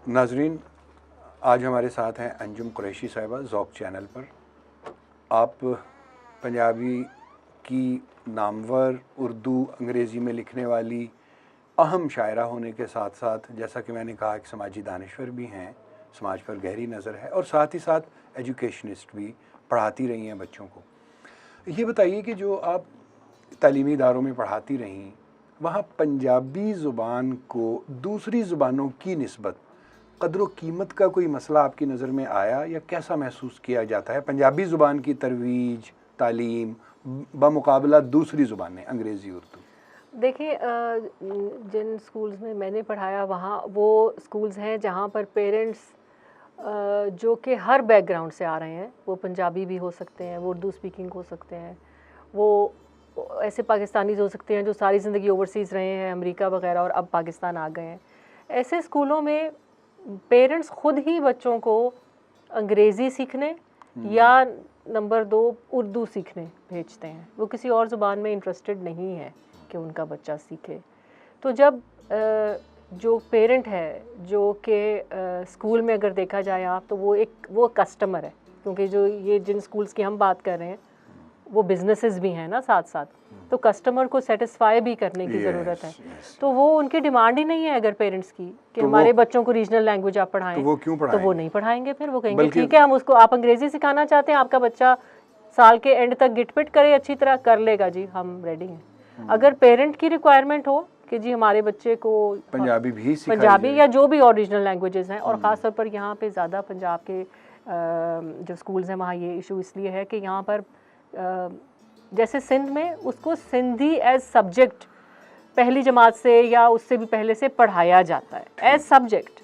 नाजरीन, आज हमारे साथ हैं अंजुम कुरैशी साहिबा ज़ौक़ चैनल पर। आप पंजाबी की नामवर उर्दू अंग्रेज़ी में लिखने वाली अहम शायरा होने के साथ साथ, जैसा कि मैंने कहा, एक समाजी दानिश्वर भी हैं, समाज पर गहरी नज़र है और साथ ही साथ एजुकेशनिस्ट भी, पढ़ाती रही हैं बच्चों को। ये बताइए कि जो आप तालीमी इदारों में पढ़ाती रहीं, वहाँ पंजाबी ज़ुबान को दूसरी ज़ुबानों की निस्बत क़द्र व कीमत का कोई मसला आपकी नज़र में आया या कैसा महसूस किया जाता है पंजाबी ज़ुबान की तरवीज तालीम बमुकाबला दूसरी ज़ुबानें अंग्रेज़ी उर्दू? देखिए, जिन स्कूल्स में मैंने पढ़ाया वहाँ वो स्कूल्स हैं जहाँ पर पेरेंट्स जो कि हर बैकग्राउंड से आ रहे हैं, वो पंजाबी भी हो सकते हैं, वो उर्दू स्पीकिंग हो सकते हैं, वो ऐसे पाकिस्तानीज़ हो सकते हैं जो सारी ज़िंदगी ओवरसीज़ रहे हैं, अमेरिका वगैरह, और अब पाकिस्तान आ गए हैं। ऐसे स्कूलों में पेरेंट्स ख़ुद ही बच्चों को अंग्रेज़ी सीखने या नंबर 2 उर्दू सीखने भेजते हैं। वो किसी और ज़ुबान में इंटरेस्टेड नहीं है कि उनका बच्चा सीखे। तो जब जो पेरेंट है जो कि स्कूल में अगर देखा जाए आप, तो वो कस्टमर है, क्योंकि जो ये जिन स्कूल्स की हम बात कर रहे हैं वो बिजनेसेस भी हैं ना साथ साथ, तो कस्टमर को सेटिस्फाई भी करने की ज़रूरत है। तो वो उनकी डिमांड ही नहीं है अगर पेरेंट्स की कि तो हमारे बच्चों को रीजनल लैंग्वेज आप पढ़ाएं, तो वो क्यों पढ़ाएंगे? तो वो नहीं पढ़ाएंगे। फिर वो कहेंगे ठीक है, हम उसको, आप अंग्रेज़ी सिखाना चाहते हैं, आपका बच्चा साल के एंड तक गिटपिट करे, अच्छी तरह कर लेगा जी, हम रेडी हैं। अगर पेरेंट की रिक्वायरमेंट हो कि जी हमारे बच्चे को पंजाबी भी पंजाबी या जो भी ओरिजिनल लैंग्वेजेस हैं, और ख़ास तौर पर यहाँ पे ज़्यादा पंजाब के जो स्कूल्स हैं वहाँ ये इशू इसलिए है कि यहाँ पर जैसे सिंध में उसको सिंधी एज सब्जेक्ट पहली जमात से या उससे भी पहले से पढ़ाया जाता है एज सब्जेक्ट।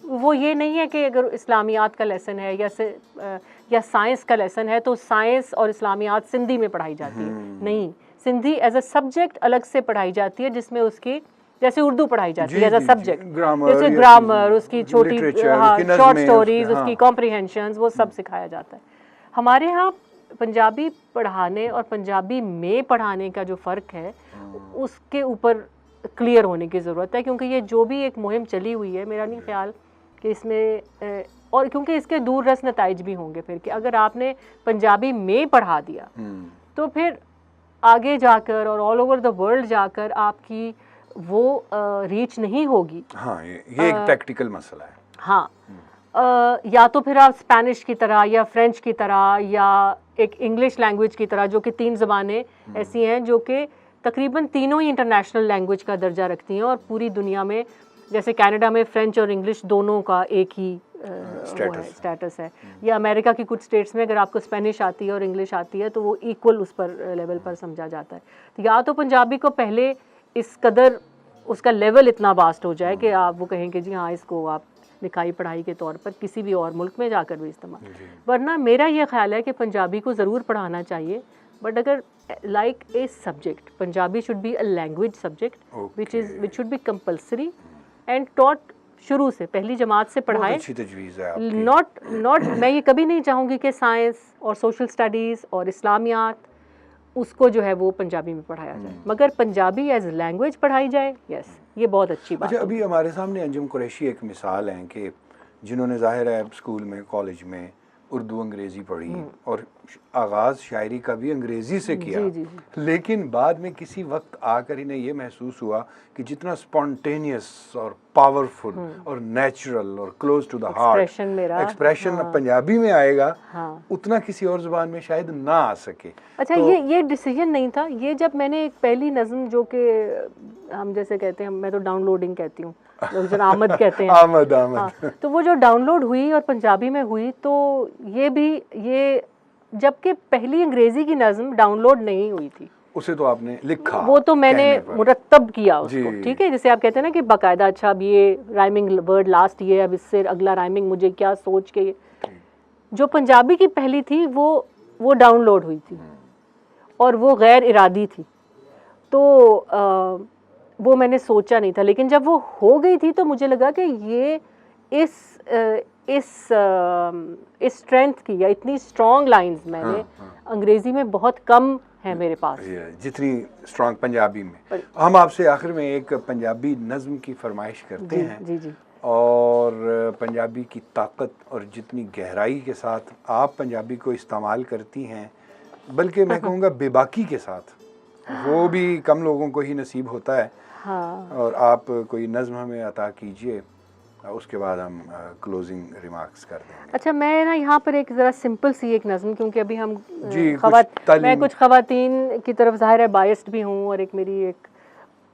वो ये नहीं है कि अगर इस्लामियात का लेसन है या साइंस का लेसन है तो साइंस और इस्लामियात सिंधी में पढ़ाई जाती है, नहीं, सिंधी एज अ सब्जेक्ट अलग से पढ़ाई जाती है, जिसमें उसकी जैसे उर्दू पढ़ाई जाती है एज अ सब्जेक्ट, जैसे ग्रामर, उसकी छोटी शॉर्ट स्टोरीज, उसकी कॉम्प्रिहेंशंस, वो सब सिखाया जाता है। हमारे यहाँ पंजाबी पढ़ाने और पंजाबी में पढ़ाने का जो फ़र्क है उसके ऊपर क्लियर होने की ज़रूरत है, क्योंकि ये जो भी एक मुहिम चली हुई है, मेरा नहीं ख्याल कि इसमें और क्योंकि इसके दूर रस नताइज भी होंगे फिर कि अगर आपने पंजाबी में पढ़ा दिया तो फिर आगे जाकर और ऑल ओवर द वर्ल्ड जाकर आपकी वो रीच नहीं होगी। हाँ, ये एक प्रैक्टिकल मसला है। हाँ, या तो फिर आप स्पेनिश की तरह या फ्रेंच की तरह या एक इंग्लिश लैंग्वेज की तरह, जो कि 3 ज़बानें ऐसी हैं जो कि तकरीबन तीनों ही इंटरनेशनल लैंग्वेज का दर्जा रखती हैं, और पूरी दुनिया में जैसे कनाडा में फ्रेंच और इंग्लिश दोनों का एक ही स्टेटस है, या अमेरिका की कुछ स्टेट्स में अगर आपको स्पेनिश आती है और इंग्लिश आती है तो वो इक्वल उस पर लेवल पर समझा जाता है। तो या तो पंजाबी को पहले इस कदर उसका लेवल इतना वास्ट हो जाए कि आप वो कहेंगे जी हाँ, इसको आप लिखाई पढ़ाई के तौर पर किसी भी और मुल्क में जाकर भी इस्तेमाल, वरना मेरा ये ख्याल है कि पंजाबी को ज़रूर पढ़ाना चाहिए, बट अगर like a subject, Punjabi should be a language subject which should be compulsory and taught शुरू से, पहली जमात से पढ़ाएं। नॉट मैं ये कभी नहीं चाहूँगी कि साइंस और सोशल स्टडीज़ और इस्लामियात उसको जो है वो पंजाबी में पढ़ाया जाए, मगर पंजाबी एज लैंग्वेज पढ़ाई जाए, यस, ये बहुत अच्छी बात है। अच्छा, अभी हमारे सामने अंजुम कुरैशी एक मिसाल हैं कि जिन्होंने ज़ाहिर है स्कूल में कॉलेज में उर्दू अंग्रेज़ी पढ़ी और आगाज़ शायरी का भी अंग्रेज़ी से किया, लेकिन बाद में किसी वक्त आकर इन्हें ये महसूस हुआ कि जितना स्पॉन्टेनियस और पावरफुल और नेचुरल और close to the heart expression Punjabi में आएगा, उतना किसी और ज़ुबान में शायद ना आ सके। अच्छा, तो ये डिसीजन नहीं था, ये जब मैंने एक पहली नज़म, जो कि हम जैसे कहते हैं, मैं तो डाउनलोडिंग कहती हूँ, लोग आमद कहते हैं, आमद। हाँ, तो वो जो डाउनलोड हुई और पंजाबी में हुई, तो ये जबकि पहली अंग्रेज़ी की नज़म डाउनलोड नहीं हुई थी, उसे तो आपने लिखा, वो तो मैंने मुरत्तब किया उसको, ठीक है, जैसे आप कहते हैं ना कि बाकायदा, अच्छा अब ये राइमिंग वर्ड लास्ट ये, अब इससे अगला राइमिंग मुझे क्या सोच के, जो पंजाबी की पहली थी वो डाउनलोड हुई थी और वो गैर इरादी थी, तो वो मैंने सोचा नहीं था, लेकिन जब वो हो गई थी तो मुझे लगा कि ये इस स्ट्रेंथ की या इतनी स्ट्रॉन्ग लाइंस मैंने अंग्रेज़ी में बहुत कम है मेरे पास, जितनी स्ट्रॉन्ग पंजाबी में। हम आपसे आखिर में एक पंजाबी नज़म की फरमाइश करते हैं, जी। और पंजाबी की ताकत और जितनी गहराई के साथ आप पंजाबी को इस्तेमाल करती हैं, बल्कि मैं कहूँगा बेबाकी के साथ, वो भी कम लोगों को ही नसीब होता है। हाँ। और आप कोई नज़्म हमें अता कीजिए, उसके बाद हम क्लोजिंग रिमार्क्स कर देंगे। अच्छा, मैं ना यहाँ पर एक ज़रा सिंपल सी एक नज़्म, क्योंकि अभी हम जी, मैं कुछ ख़वातीन की तरफ ज़ाहिर है बायस्ड भी हूँ, और एक मेरी एक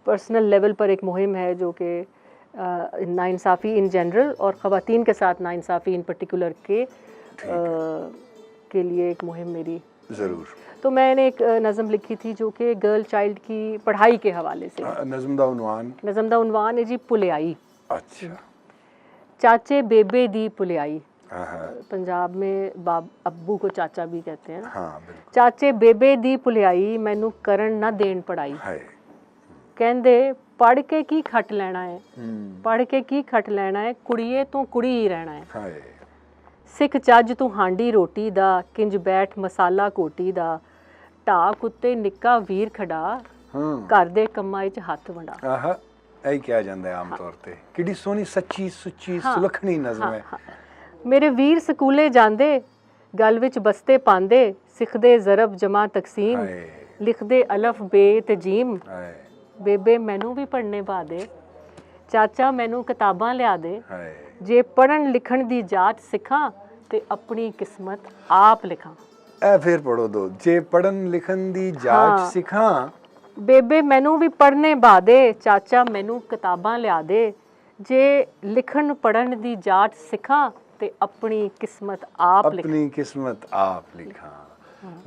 पर्सनल लेवल पर एक मुहिम है जो कि नाइंसाफ़ी इन जनरल और ख़वातीन के साथ नाइंसाफ़ी इन पर्टिकुलर के लिए एक मुहिम मेरी। ज़रूर। तो मैंने एक नज़म लिखी थी जो कि गर्ल चाइल्ड की पढ़ाई के हवाले से। नज़म दा उन्वान है जी पुलियाई। अच्छा। चाचे बेबे दी पुलियाई। हाँ। पंजाब में बाब अब्बू को चाचा भी कहते हैं। हाँ, बिल्कुल। चाचे बेबे दी पुलियाई मैनू करन ना देन पढ़ाई। कहंदे पढ़ के की खट लेना है, पढ़ के की खट लेना है, कुड़िए तू कुड़ी ही रहना है। सिख चज तू हांडी रोटी दा, किंज बैठ मसाला कोटी दा, ढाक उत्ते निक्का वीर खड़ा, घर दे कम्मां विच हत्थ वंडा। आहा, यही किया जाता है आम तौर पे। किड़ी सोहनी सच्ची सुच्ची सुलखनी नज़म है। मेरे वीर स्कूले जांदे, गल विच बस्ते पांदे, सिखदे ज़रब जमा तकसीम, लिखदे अलफ बे ते जीम। बेबे मैनू भी पढ़ने पा दे, चाचा मैनू किताबां लिया दे, जे पढ़न लिखण दी जाच सिखां ते अपनी किस्मत आप लिखां। ए फिर पढ़ो दो, जे पढ़न लिखन दी जाच सिखां। बेबे मैनू भी पढ़ने बा दे, चाचा मैनू किताबां लिया दे, जे लिखण पढ़न दी जाच सिखां ते अपनी किस्मत आप लिखां। अपनी किस्मत आप लिखां।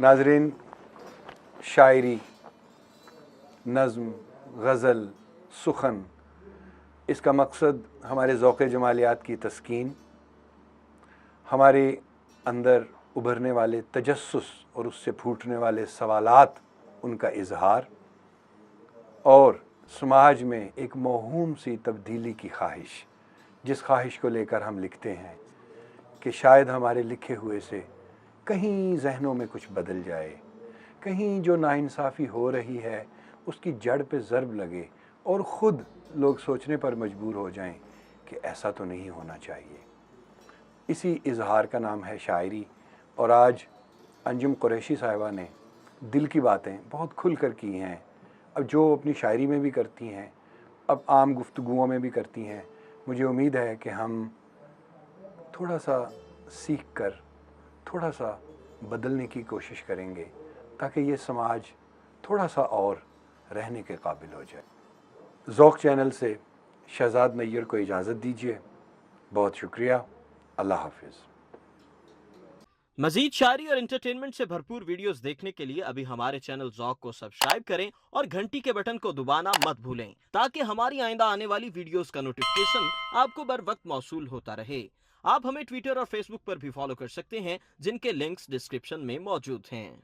नाज़रीन, शायरी, नज़्म, गज़ल, सुखन, इसका मकसद हमारे ज़ौक़े जमालियात की तस्कीन, हमारे अंदर उभरने वाले तजस्सुस और उससे फूटने वाले सवालात, उनका इजहार, और समाज में एक मौहूम सी तब्दीली की ख्वाहिश, जिस ख्वाहिश को लेकर हम लिखते हैं कि शायद हमारे लिखे हुए से कहीं जहनों में कुछ बदल जाए, कहीं जो नाइंसाफ़ी हो रही है उसकी जड़ पे ज़रब लगे और ख़ुद लोग सोचने पर मजबूर हो जाएं कि ऐसा तो नहीं होना चाहिए। इसी इजहार का नाम है शायरी। और आज अंजुम कुरैशी साहिबा ने दिल की बातें बहुत खुल कर की हैं, अब जो अपनी शायरी में भी करती हैं, अब आम गुफ्तगुओं में भी करती हैं। मुझे उम्मीद है कि हम थोड़ा सा सीख कर थोड़ा सा बदलने की कोशिश करेंगे, ताकि ये समाज थोड़ा सा और रहने के काबिल हो जाए। ज़ौक़ चैनल से शहज़ाद नैयर को इजाज़त दीजिए। बहुत शुक्रिया। अल्लाह हाफ़िज़। मज़ीद शायरी और एंटरटेनमेंट से भरपूर वीडियोस देखने के लिए अभी हमारे चैनल ज़ौक़ को सब्सक्राइब करें और घंटी के बटन को दबाना मत भूलें, ताकि हमारी आइंदा आने वाली वीडियोस का नोटिफिकेशन आपको बर वक्त मौसूल होता रहे। आप हमें ट्विटर और फेसबुक पर भी फॉलो कर सकते हैं, जिनके लिंक्स डिस्क्रिप्शन में मौजूद हैं।